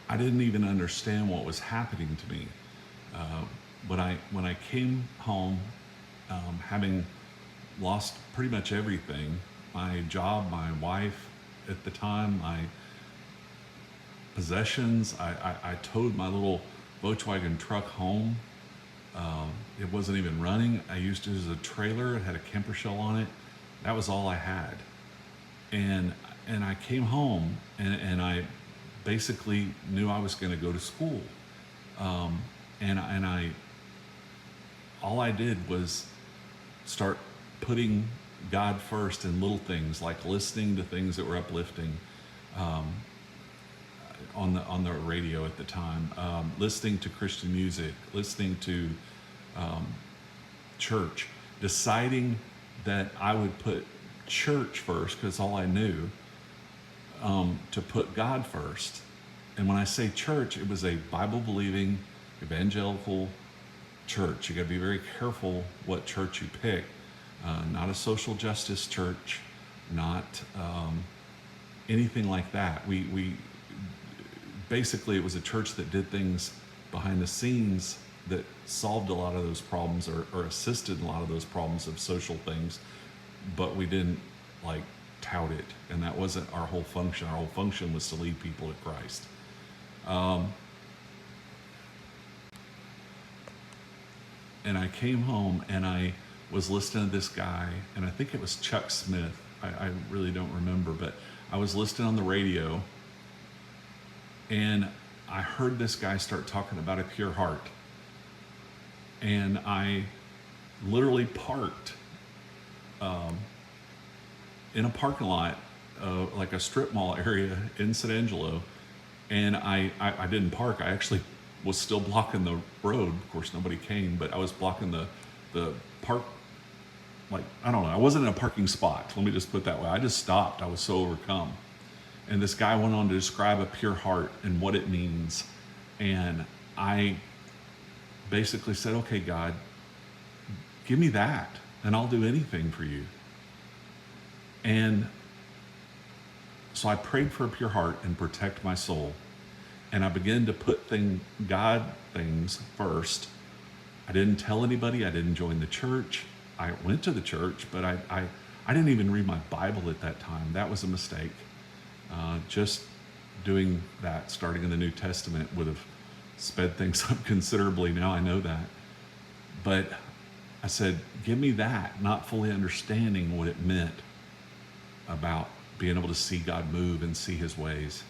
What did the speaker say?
I didn't even understand what was happening to me. Uh, when I came home, having lost pretty much everything, my job, my wife at the time, my possessions, I towed my little Volkswagen truck home. It wasn't even running. I used it as a trailer. It had a camper shell on it. That was all I had. And and I came home and I basically knew I was going to go to school. Um, and I all I did was start putting God first in little things like listening to things that were uplifting on the radio at the time, listening to Christian music, listening to church, deciding that I would put church first because all I knew, to put God first. And when I say church, it was a Bible believing evangelical church. You got to be very careful what church you pick. Not a social justice church, not anything like that. We basically, it was a church that did things behind the scenes that solved a lot of those problems, or assisted in a lot of those problems of social things, but we didn't like tout it, and that wasn't our whole function. Our whole function was to lead people to Christ. And I came home and I was listening to this guy, and I think it was Chuck Smith. I really don't remember, but I was listening on the radio, and I heard this guy start talking about a pure heart. And I literally parked in a parking lot, like a strip mall area in San Angelo. And I didn't park. I actually was still blocking the road. Of course, nobody came, but I was blocking the park. Like, I don't know. I wasn't in a parking spot. Let me just put it that way. I just stopped. I was so overcome. And this guy went on to describe a pure heart and what it means. And I basically said, okay, God, give me that, and I'll do anything for you. And so I prayed for a pure heart and protect my soul. And I began to put God things first. I didn't tell anybody. I didn't join the church. I went to the church, but I didn't even read my Bible at that time. That was a mistake. Just doing that, starting in the New Testament, would have sped things up considerably. Now I know that. But I said, give me that, not fully understanding what it meant about being able to see God move and see his ways.